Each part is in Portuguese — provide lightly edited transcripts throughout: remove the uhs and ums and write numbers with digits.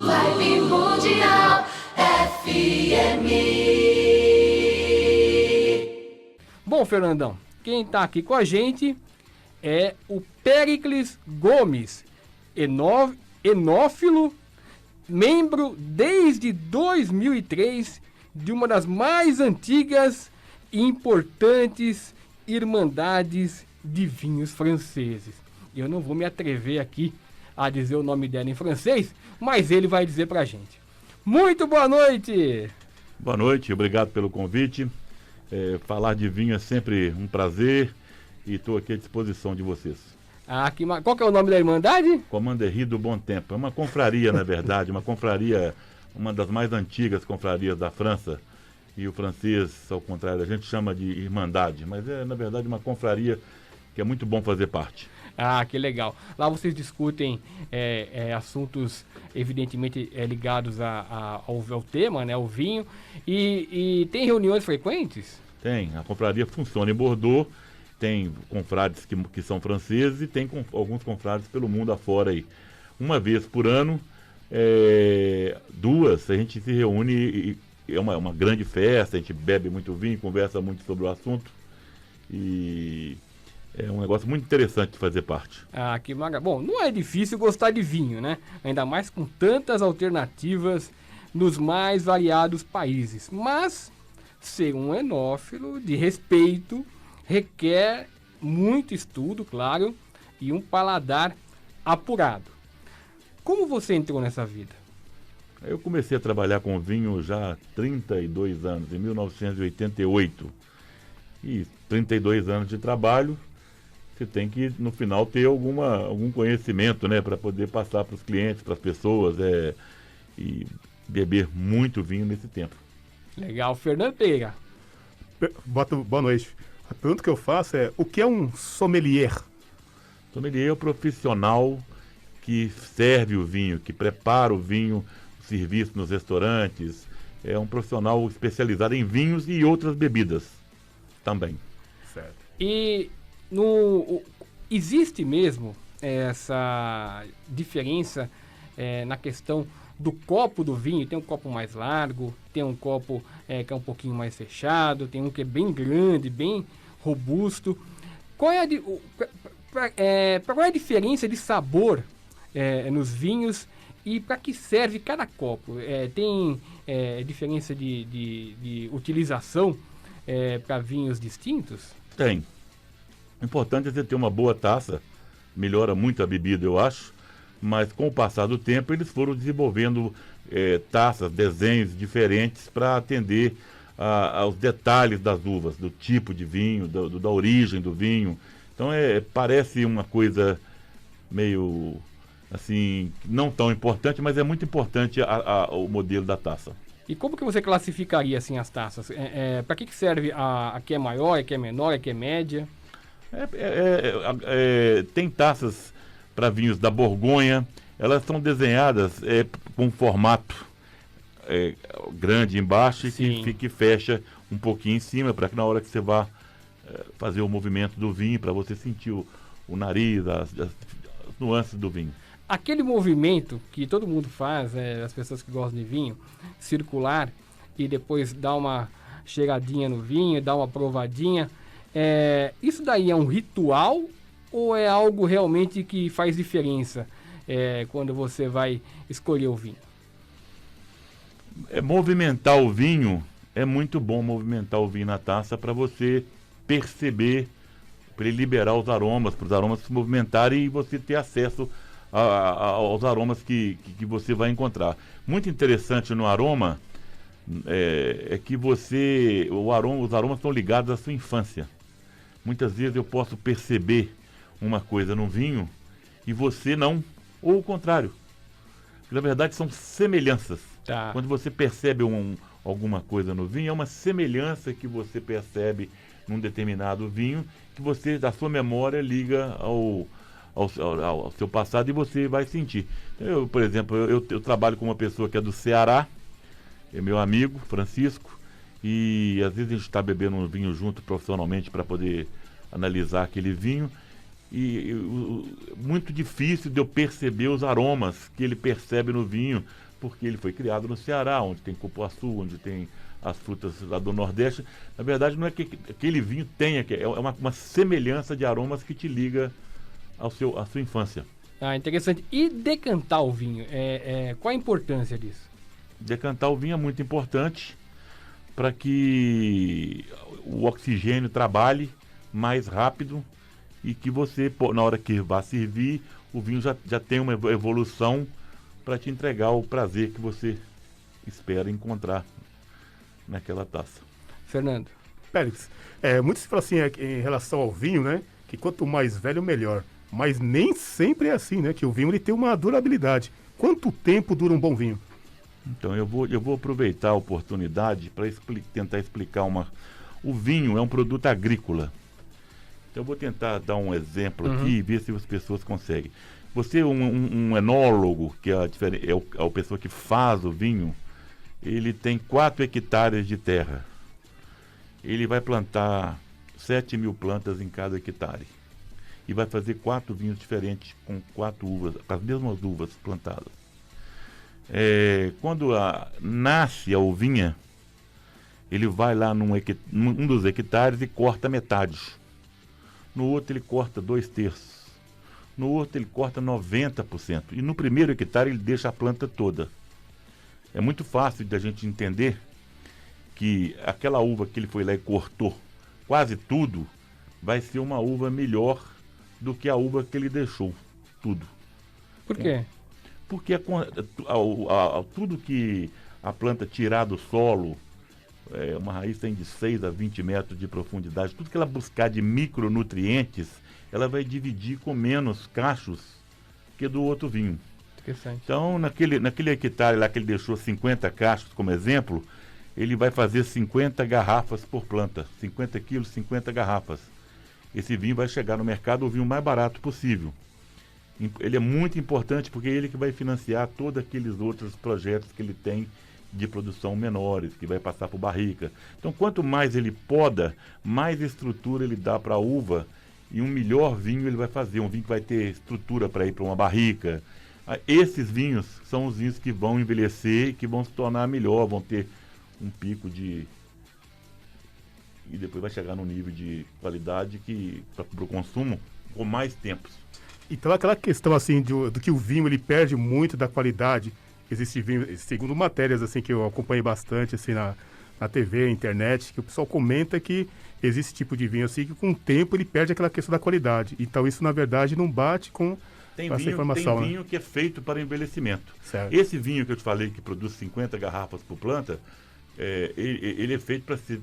Vibe Mundial FM. Bom, Fernandão, quem está aqui com a gente é o Péricles Gomes, enófilo, membro desde 2003 de uma das mais antigas e importantes irmandades de vinhos franceses. Eu não vou me atrever aqui a dizer o nome dela em francês, mas ele vai dizer pra gente. Muito boa noite! Boa noite, obrigado pelo convite. Falar de vinho é sempre um prazer e estou aqui à disposição de vocês. Qual que é o nome da Irmandade? Commanderie do Bom Tempo. É uma confraria, na verdade, uma confraria, uma das mais antigas confrarias da França. E o francês, ao contrário, a gente chama de Irmandade, mas é, na verdade, uma confraria que é muito bom fazer parte. Que legal. Lá vocês discutem assuntos, evidentemente, ligados ao tema, né, ao vinho. E tem reuniões frequentes? Tem. A confraria funciona em Bordeaux. Tem confrades que são franceses e tem alguns confrades pelo mundo afora aí. Uma vez por ano, duas, a gente se reúne e é uma grande festa, a gente bebe muito vinho, conversa muito sobre o assunto. E é um negócio muito interessante de fazer parte. Que maravilha. Bom, não é difícil gostar de vinho, né? Ainda mais com tantas alternativas nos mais variados países. Mas ser um enófilo de respeito requer muito estudo, claro, e um paladar apurado. Como você entrou nessa vida? Eu comecei a trabalhar com vinho já há 32 anos, em 1988. E 32 anos de trabalho, você tem que, no final, ter algum conhecimento, né, para poder passar para os clientes, para as pessoas, e beber muito vinho nesse tempo. Legal. Fernando Pereira. Boa noite. A pergunta que eu faço é, o que é um sommelier? Sommelier é o profissional que serve o vinho, que prepara o vinho, o serviço nos restaurantes. É um profissional especializado em vinhos e outras bebidas também. Certo. E existe mesmo essa diferença na questão do copo do vinho? Tem um copo mais largo, tem um copo que é um pouquinho mais fechado, tem um que é bem grande, bem robusto. Qual é a diferença de sabor nos vinhos e para que serve cada copo? Tem diferença de utilização para vinhos distintos? Tem. O importante é você ter uma boa taça, melhora muito a bebida, eu acho, mas com o passar do tempo eles foram desenvolvendo taças, desenhos diferentes para atender aos detalhes das uvas, do tipo de vinho, da origem do vinho. Então parece uma coisa meio assim, não tão importante, mas é muito importante o modelo da taça. E como que você classificaria assim as taças? Para que serve a que é maior, a que é menor, a que é média? Tem taças para vinhos da Borgonha, elas são desenhadas com um formato grande embaixo e que fecha um pouquinho em cima, para que na hora que você vá fazer o movimento do vinho, para você sentir o nariz, as nuances do vinho. Aquele movimento que todo mundo faz, as pessoas que gostam de vinho, circular e depois dar uma cheiradinha no vinho, dar uma provadinha, isso daí é um ritual ou é algo realmente que faz diferença quando você vai escolher o vinho? Movimentar o vinho, é muito bom movimentar o vinho na taça para você perceber, para ele liberar os aromas, para os aromas se movimentarem e você ter acesso aos aromas que você vai encontrar. Muito interessante no aroma que os aromas estão ligados à sua infância. Muitas vezes eu posso perceber uma coisa no vinho e você não, ou o contrário. Na verdade são semelhanças. Tá. Quando você percebe alguma coisa no vinho, é uma semelhança que você percebe num determinado vinho, que você, da sua memória, liga ao seu passado e você vai sentir. Eu, por exemplo, eu trabalho com uma pessoa que é do Ceará, é meu amigo, Francisco, e às vezes a gente está bebendo um vinho junto profissionalmente para poder analisar aquele vinho, e muito difícil de eu perceber os aromas que ele percebe no vinho, porque ele foi criado no Ceará, onde tem cupuaçu, onde tem as frutas lá do Nordeste. Na verdade, não é que aquele vinho tenha, é uma semelhança de aromas que te liga à sua infância. Ah, interessante. E decantar o vinho, qual a importância disso? Decantar o vinho é muito importante para que o oxigênio trabalhe mais rápido e que você, na hora que vá servir, o vinho já tem uma evolução para te entregar o prazer que você espera encontrar naquela taça. Fernando. Pérez, muito se fala assim em relação ao vinho, né? Que quanto mais velho, melhor. Mas nem sempre é assim, né? Que o vinho ele tem uma durabilidade. Quanto tempo dura um bom vinho? Então eu vou aproveitar a oportunidade para tentar explicar O vinho é um produto agrícola. Então eu vou tentar dar um exemplo aqui e ver se as pessoas conseguem. Você, um enólogo, que é a pessoa que faz o vinho, ele tem 4 hectares de terra. Ele vai plantar 7.000 plantas em cada hectare. E vai fazer 4 vinhos diferentes com 4 uvas, com as mesmas uvas plantadas. Quando nasce a uvinha, ele vai lá num dos hectares e corta metade. No outro ele corta 2/3. No outro ele corta 90%. E no primeiro hectare ele deixa a planta toda. É muito fácil de a gente entender que aquela uva que ele foi lá e cortou quase tudo, vai ser uma uva melhor do que a uva que ele deixou tudo. Por quê? Porque tudo que a planta tirar do solo, uma raiz tem de 6 a 20 metros de profundidade, tudo que ela buscar de micronutrientes, ela vai dividir com menos cachos que do outro vinho. Interessante. Então, naquele hectare lá que ele deixou 50 cachos como exemplo, ele vai fazer 50 garrafas por planta, 50 quilos, 50 garrafas. Esse vinho vai chegar no mercado o vinho mais barato possível. Ele é muito importante porque é ele que vai financiar todos aqueles outros projetos que ele tem de produção menores, que vai passar por barrica. Então, quanto mais ele poda, mais estrutura ele dá para a uva e um melhor vinho ele vai fazer. Um vinho que vai ter estrutura para ir para uma barrica. Esses vinhos são os vinhos que vão envelhecer e que vão se tornar melhor, vão ter um pico e depois vai chegar no nível de qualidade que para o consumo com mais tempos. Então aquela questão assim do que o vinho ele perde muito da qualidade. Existe vinho, segundo matérias assim que eu acompanhei bastante assim na TV, internet, que o pessoal comenta que existe tipo de vinho assim que com o tempo ele perde aquela questão da qualidade. Então isso na verdade não bate com essa informação. Tem vinho que é feito para envelhecimento. Certo. Esse vinho que eu te falei que produz 50 garrafas por planta, ele é feito para ser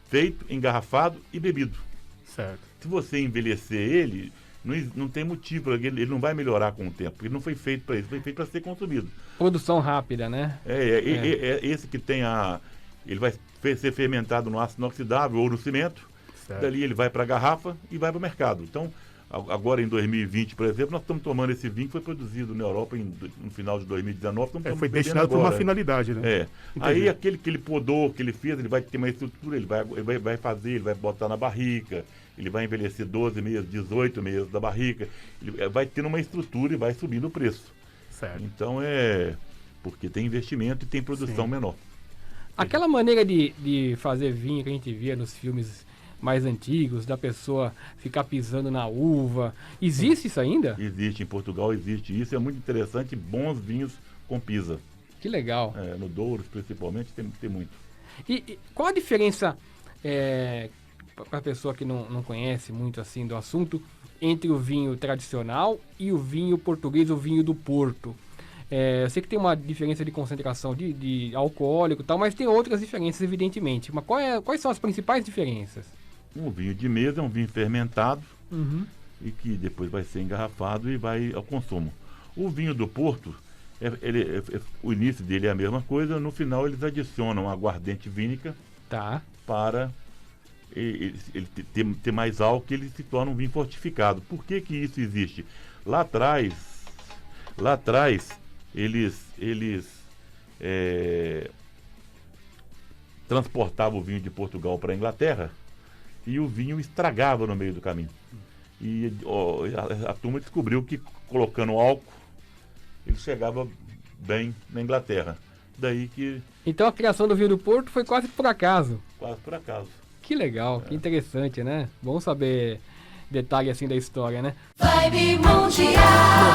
feito, engarrafado e bebido. Certo. Se você envelhecer ele, não tem motivo, ele não vai melhorar com o tempo. Ele não foi feito para isso, foi feito para ser consumido. Produção rápida, né? Esse que tem ele vai ser fermentado no ácido inoxidável ou no cimento. Certo. Dali ele vai para a garrafa e vai para o mercado. Então, agora em 2020, por exemplo, nós estamos tomando esse vinho que foi produzido na Europa no final de 2019. Foi destinado para uma finalidade, né? Aí aquele que ele podou, que ele fez, ele vai ter uma estrutura, ele vai fazer, ele vai botar na barrica, ele vai envelhecer 12 meses, 18 meses da barrica, ele vai tendo uma estrutura e vai subindo o preço. Certo. Então porque tem investimento e tem produção menor. Aquela maneira de fazer vinho que a gente via nos filmes mais antigos, da pessoa ficar pisando na uva, existe isso ainda? Existe, em Portugal existe isso, é muito interessante, bons vinhos com pisa. Que legal. No Douro, principalmente, tem muito. E qual a diferença, para a pessoa que não conhece muito assim do assunto, entre o vinho tradicional e o vinho português, o vinho do Porto? Eu sei que tem uma diferença de concentração de alcoólico e tal, mas tem outras diferenças, evidentemente. Mas quais são as principais diferenças? Um vinho de mesa é um vinho fermentado e que depois vai ser engarrafado e vai ao consumo. O vinho do Porto, o início dele é a mesma coisa, no final eles adicionam aguardente vínica para ele ter mais álcool, ele se torna um vinho fortificado. Por que isso existe? Lá atrás eles transportavam o vinho de Portugal para a Inglaterra e o vinho estragava no meio do caminho. E a turma descobriu que colocando álcool, ele chegava bem na Inglaterra. Daí que Então a criação do vinho do Porto foi quase por acaso. quase por acaso. Que legal, que interessante, né? Bom saber detalhe assim da história, né? Vibe Mundial.